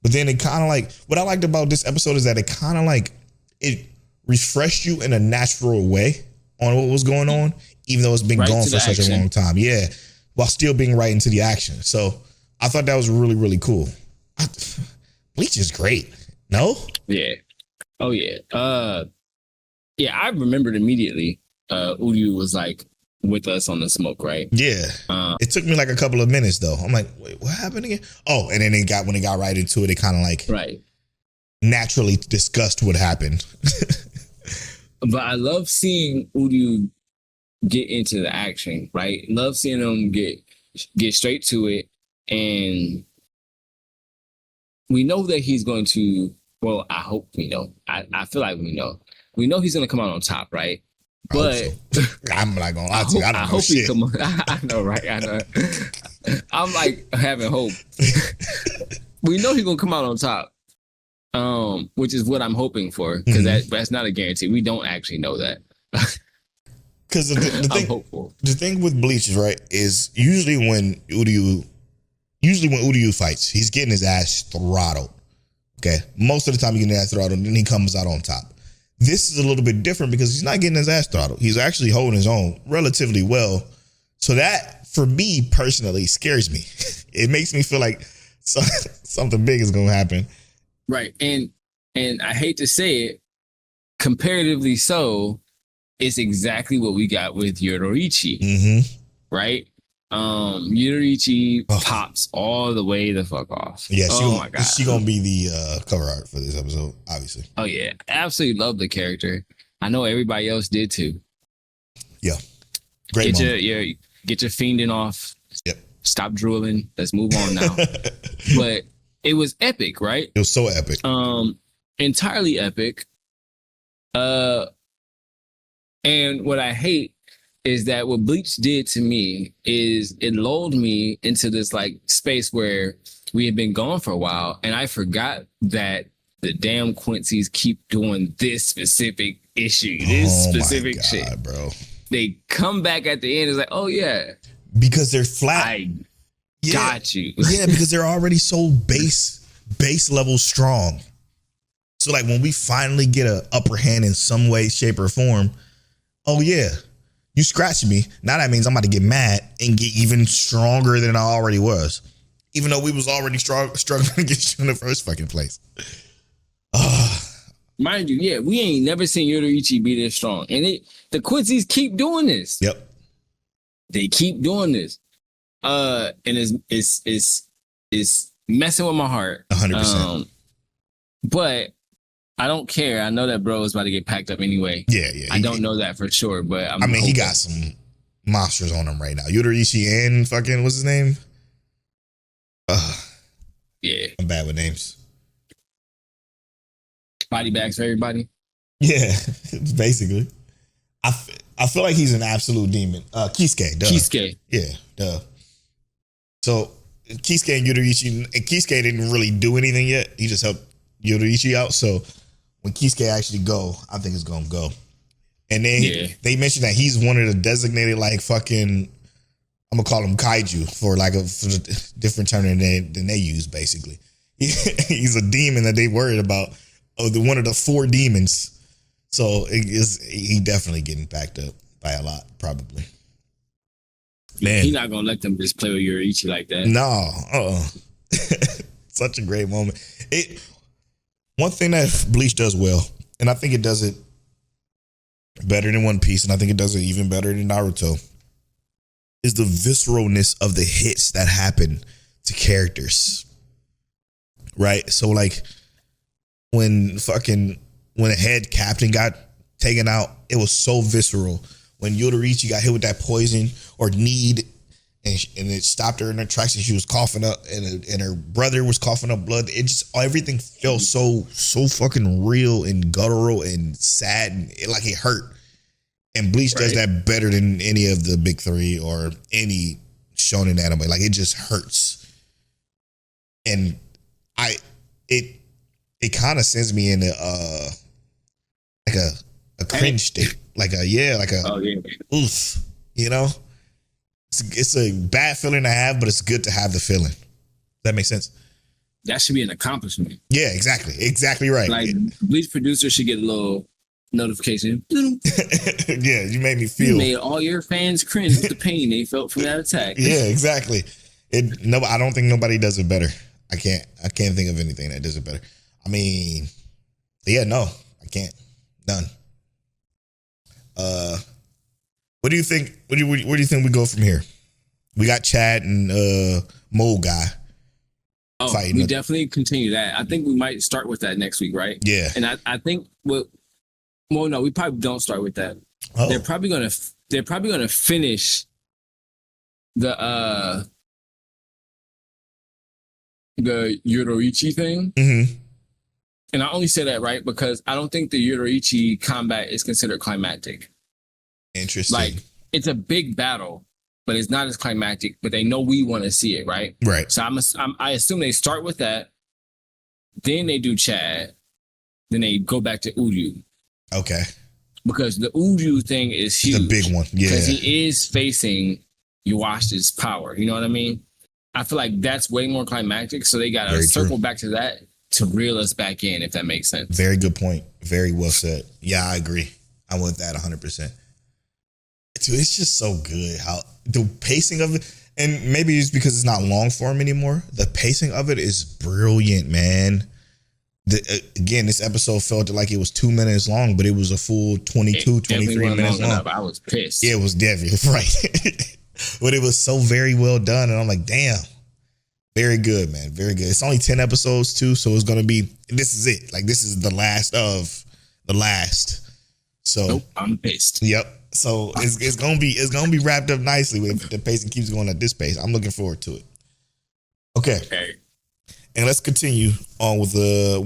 But then it kind of like, what I liked about this episode is that it kind of like, it refreshed you in a natural way on what was going on, even though it's been going for such a long time. Yeah. While still being right into the action. So I thought that was really, really cool. Bleach is great. No? Yeah. Oh yeah. Yeah, I remembered immediately. Uryu was like with us on the smoke, right? Yeah. It took me like a couple of minutes though. I'm like, wait, what happened again? Oh, and then when it got right into it, it kind of like naturally discussed what happened. But I love seeing Uryu get into the action, right? Love seeing him get straight to it and we know that he's going to. Well, I hope we know. I feel like we know. We know he's going to come out on top, right? But I'm not gonna lie to you. I don't know hope shit. he come on. I know, right? I know. I'm like having hope. We know he's gonna come out on top, which is what I'm hoping for, because that's not a guarantee. We don't actually know that. Because the thing with Bleach is right is usually when Uryu fights, he's getting his ass throttled. Okay, most of the time he's getting his ass throttled, and then he comes out on top. This is a little bit different because he's not getting his ass throttled. He's actually holding his own relatively well. So that, for me personally, scares me. It makes me feel like something big is going to happen. Right. And I hate to say it, comparatively so, it's exactly what we got with Yoruichi. Mm-hmm. Right? Yoruichi pops all the way the fuck off. Yeah, my God. She gonna be the cover art for this episode, obviously. Oh yeah, absolutely love the character. I know everybody else did too. Yeah, great. Get your fiending off. Yep. Stop drooling. Let's move on now. But it was epic, right? It was so epic. Entirely epic. And what I hate is that what Bleach did to me is it lulled me into this like space where we had been gone for a while, and I forgot that the damn Quincy's keep doing this specific issue, this specific shit, bro. They come back at the end. It's like, oh yeah, because they're flat. I got you. Yeah, because they're already so base level strong. So like when we finally get a upper hand in some way, shape, or form, oh yeah. You scratch me. Now that means I'm about to get mad and get even stronger than I already was. Even though we was already struggling to get you in the first fucking place. Mind you, yeah, we ain't never seen Yoruichi be this strong. And the Quincy's keep doing this. Yep. They keep doing this. And it's messing with my heart. 100%. But I don't care. I know that bro is about to get packed up anyway. Yeah. I don't know that for sure, but I mean, he got some monsters on him right now. Yoruichi and fucking, what's his name? Yeah. I'm bad with names. Body bags for everybody? Yeah, basically. I feel like he's an absolute demon. Kisuke, duh. Kisuke. Yeah, duh. So, Kisuke and Yoruichi, and Kisuke didn't really do anything yet. He just helped Yoruichi out. So, when Kisuke actually go, I think it's gonna go. And then they mentioned that he's one of the designated like fucking, I'm gonna call him kaiju for like a different term than they use basically. He's a demon that they worried about. One of the 4 demons. So he definitely getting backed up by a lot probably. Man, he's not gonna let them just play with Yoruichi like that. No, such a great moment. One thing that Bleach does well, and I think it does it better than One Piece, and I think it does it even better than Naruto, is the visceralness of the hits that happen to characters. Right? So like when the head captain got taken out, it was so visceral. When Yoruichi got hit with that poison or need, and it stopped her in her tracks, and she was coughing up, and her brother was coughing up blood. It just, everything felt so fucking real and guttural and sad, and it hurt. And Bleach does that better than any of the big 3 or any shonen anime. Like, it just hurts, and it kind of sends me into like a cringe state, oof, you know. It's a bad feeling to have, but it's good to have the feeling. That makes sense? That should be an accomplishment. Yeah, exactly. Exactly right. Like, Bleach producer should get a little notification. Yeah, you made me feel. You made all your fans cringe with the pain they felt from that attack. Yeah, exactly. I don't think nobody does it better. I can't think of anything that does it better. I mean, yeah, no, I can't. None. What do you think? Where do you think we go from here? We got Chad and Mole Guy. Fighting. We definitely continue that. I think we might start with that next week, right? Yeah. And I think no, we probably don't start with that. Oh. They're probably gonna finish the the Yoruichi thing. Mm-hmm. And I only say that, right, because I don't think the Yoruichi combat is considered climactic. Interesting. Like, it's a big battle, but it's not as climactic, but they know we want to see it, right? Right. So I assume they start with that, then they do Chad, then they go back to Uryu. Okay. Because the Uryu thing is huge. The big one. Yeah. Because he is facing Yuashi's power. You know what I mean? I feel like that's way more climactic. So they got to circle back to that to reel us back in, if that makes sense. Very good point. Very well said. Yeah, I agree. I want that 100%. Dude, it's just so good how the pacing of it, and maybe it's because it's not long form anymore. The pacing of it is brilliant, man. Again, this episode felt like it was 2 minutes long, but it was a full 22, 23 minutes long. I was pissed. Yeah, it was definitely right. But it was so very well done. And I'm like, damn. Very good, man. Very good. It's only 10 episodes too. So it's going to be, this is it. Like, this is the last of the last. So nope, I'm pissed. Yep. So it's gonna be wrapped up nicely if the pacing keeps going at this pace. I'm looking forward to it. Okay. And let's continue on with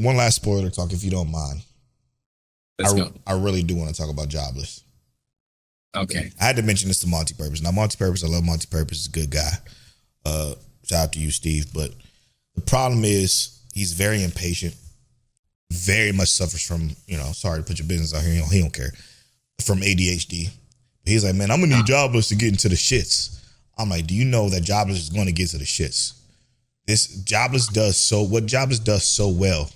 one last spoiler talk, if you don't mind. Let's go. I really do want to talk about Jobless. Okay. I had to mention this to Monty Purpose. Now, Monty Purpose, I love Monty Purpose. He's a good guy. Shout out to you, Steve. But the problem is he's very impatient. Very much suffers from, sorry to put your business out here. He don't care. From ADHD. He's like, man, I'm going to need Jobless to get into the shits. I'm like, do you know that Jobless is going to get to the shits? What Jobless does so well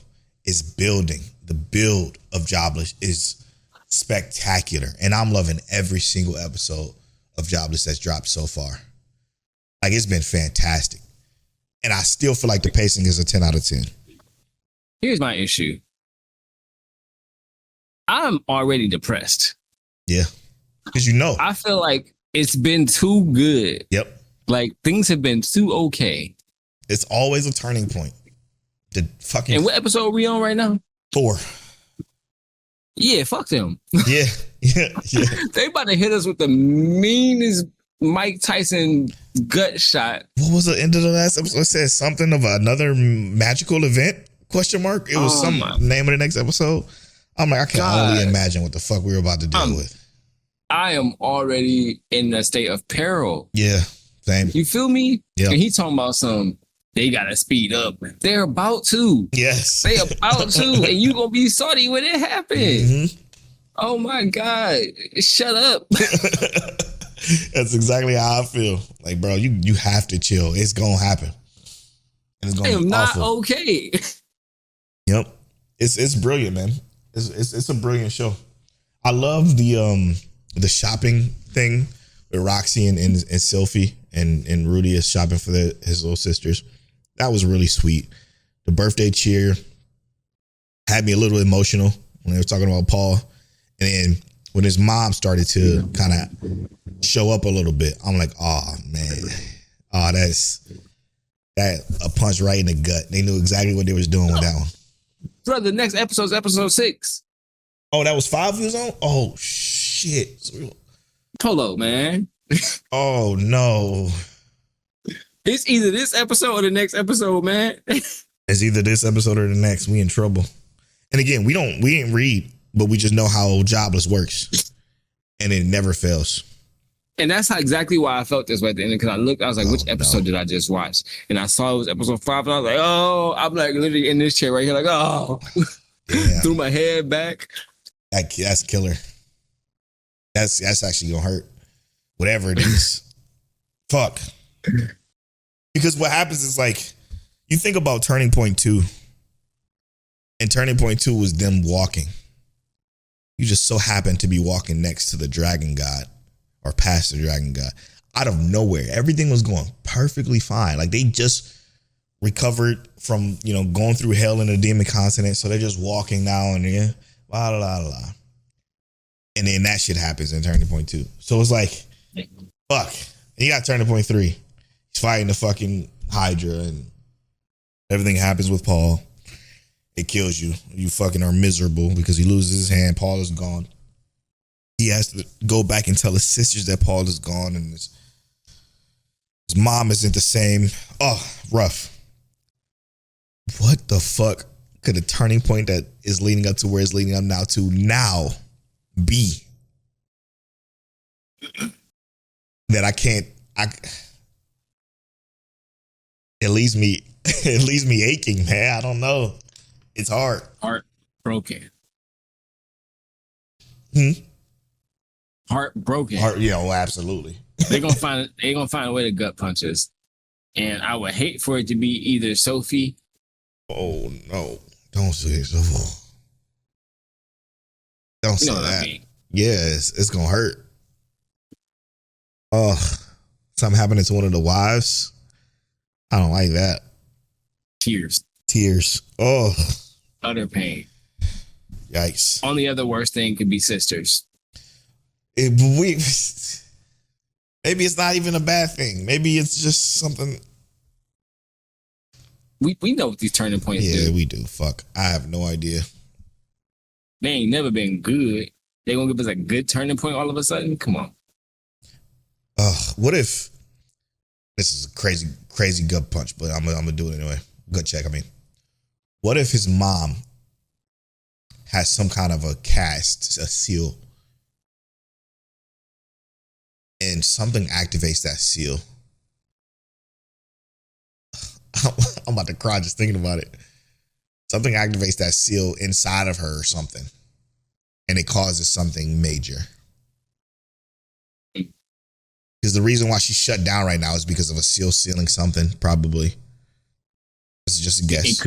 is building. The build of Jobless is spectacular. And I'm loving every single episode of Jobless that's dropped so far. Like, it's been fantastic. And I still feel like the pacing is a 10 out of 10. Here's my issue. I'm already depressed. Yeah. Because I feel like it's been too good. Yep. Like, things have been too okay. It's always a turning point. And what episode are we on right now? 4. Yeah, fuck them. Yeah. They about to hit us with the meanest Mike Tyson gut shot. What was the end of the last episode? It said something of another magical event? ? It was some name of the next episode. I'm like, I can only imagine what the fuck we were about to deal with. I am already in a state of peril. Yeah, same. You feel me? Yeah. And he talking about they gotta speed up. They're about to. Yes. They about to, and you gonna be salty when it happens. Mm-hmm. Oh my God. Shut up. That's exactly how I feel. Like, bro, you have to chill. It's gonna happen. And it's gonna be not awful. Okay. Yep. It's brilliant, man. It's a brilliant show. I love the shopping thing with Roxy and Sylphie and Rudy is shopping for his little sisters. That was really sweet. The birthday cheer had me a little emotional when they were talking about Paul. And then when his mom started to kind of show up a little bit, I'm like, oh man. Oh, that's a punch right in the gut. They knew exactly what they was doing with that one. Bro, the next episode's episode 6. Oh, that was 5 years on? Oh, shit. Polow, man. Oh, no. It's either this episode or the next episode, man. It's either this episode or the next. We in trouble. And again, we didn't read, but we just know how Jobless works. And it never fails. And that's exactly why I felt this way at the end. Because I was like, which episode did I just watch? And I saw it was episode 5, and I was like, oh, I'm like literally in this chair right here, like, oh. Threw my head back. That's killer. That's actually gonna hurt. Whatever it is. Fuck. Because what happens is, like, you think about Turning Point 2. And Turning Point 2 was them walking. You just so happen to be walking next to the dragon god. Or past the dragon god. Out of nowhere. Everything was going perfectly fine. Like, they just recovered from, going through hell in the demon continent. So they're just walking now and then. Blah, blah, blah. And then that shit happens in Turning Point 2. So it's like, fuck. And you got Turning Point 3. He's fighting the fucking Hydra and everything happens with Paul. It kills you. You fucking are miserable because he loses his hand. Paul is gone. He has to go back and tell his sisters that Paul is gone and his mom isn't the same. Oh, rough. what the fuck could a turning point that is leading up to where it's leading up now to now be that it leaves me aching, man. I don't know. It's hard. Heartbroken. Heartbroken. Yeah, oh, absolutely. They're gonna find a way to gut punch us. And I would hate for it to be either Sophie. Oh no. Don't say it, Sophie. Don't say that. I mean. Yeah, it's gonna hurt. Oh, something happening to one of the wives. I don't like that. Tears. Oh. Utter pain. Yikes. Only other worst thing could be sisters. Maybe it's not even a bad thing. Maybe it's just something. We know what these turning points do. Yeah, we do. Fuck. I have no idea. They ain't never been good. They gonna give us a good turning point all of a sudden? Come on. What if this is a crazy gut punch, but I'm gonna do it anyway. Gut check, I mean. What if his mom has some kind of a seal, and something activates that seal? I'm about to cry just thinking about it. Something activates that seal inside of her or something, and it causes something major. Because the reason why she's shut down right now is because of a seal sealing something, probably. This is just a guess. It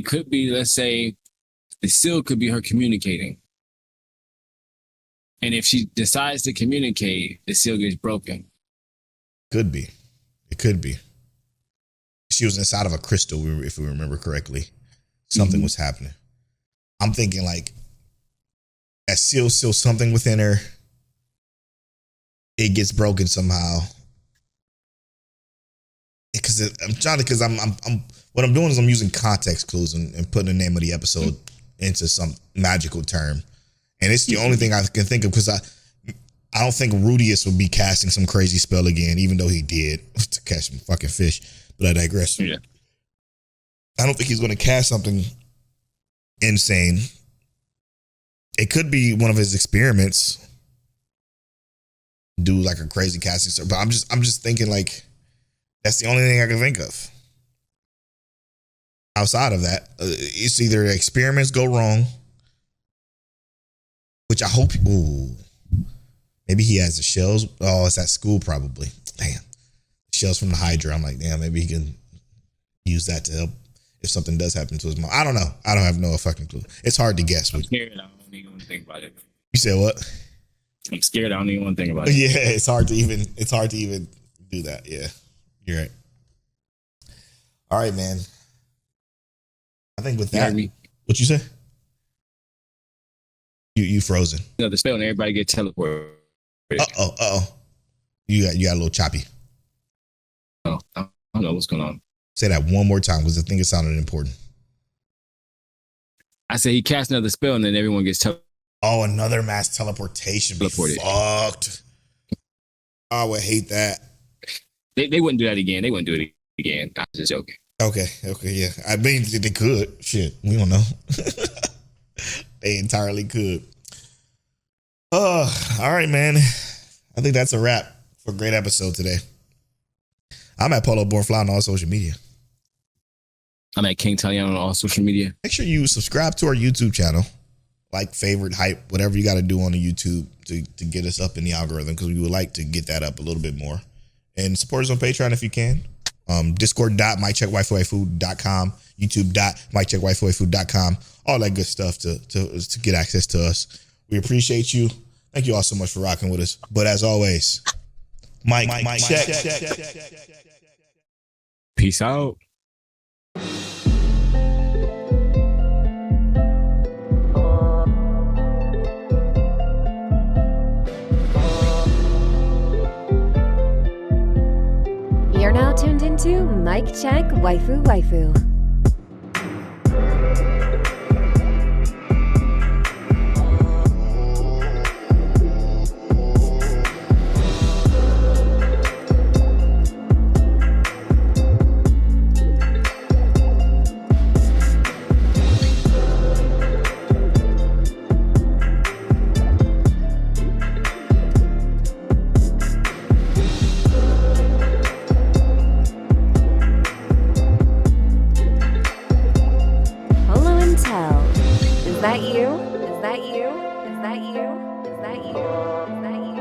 could be, let's say, the seal could be her communicating. And if she decides to communicate, the seal gets broken. Could be. It could be. She was inside of a crystal, if we remember correctly. Something was happening. I'm thinking like that seal something within her. It gets broken somehow. Because what I'm doing is I'm using context clues and putting the name of the episode into some magical term. And it's the only thing I can think of, because I don't think Rudius would be casting some crazy spell again, even though he did to catch some fucking fish. But I digress. Yeah. I don't think he's going to cast something insane. It could be one of his experiments. Do like a crazy casting, but I'm just thinking like that's the only thing I can think of. Outside of that, it's either experiments go wrong, which I hope. Ooh, maybe he has the shells. Oh, it's at school probably. Damn, shells from the Hydra. I'm like, damn, maybe he can use that to help if something does happen to his mom. I don't know. I don't have no fucking clue. It's hard to guess. I'm scared. I don't even want to think about it. You said what? I'm scared. I don't even want to think about it. Yeah, it's hard to even do that. Yeah, you're right. All right, man. I think with that, what you say? You frozen. The spell and everybody get teleported. Uh-oh. You got a little choppy. Oh, I don't know what's going on. Say that one more time, because I think it sounded important. I said he cast another spell and then everyone gets teleported. Oh, another mass teleportation. Teleported. Fucked. I would hate that. They wouldn't do that again. They wouldn't do it again. I was just joking. Okay, yeah. I mean, they could. Shit, we don't know. They entirely could. All right, man. I think that's a wrap for a great episode today. I'm at Polow Born Fly on all social media. I'm at King Telliano on all social media. Make sure you subscribe to our YouTube channel. Like, favorite, hype, whatever you got to do on the YouTube to get us up in the algorithm, because we would like to get that up a little bit more. And support us on Patreon if you can. Discord.miccheckwaifuwaifu.com, YouTube.miccheckwaifuwaifu.com, all that good stuff to get access to us. We appreciate you. Thank you all so much for rocking with us. But as always, Mike, check. Peace out. You're now tuned into Mic Check Waifu. that you? Is that you? Is that you? Is that you? Is that you?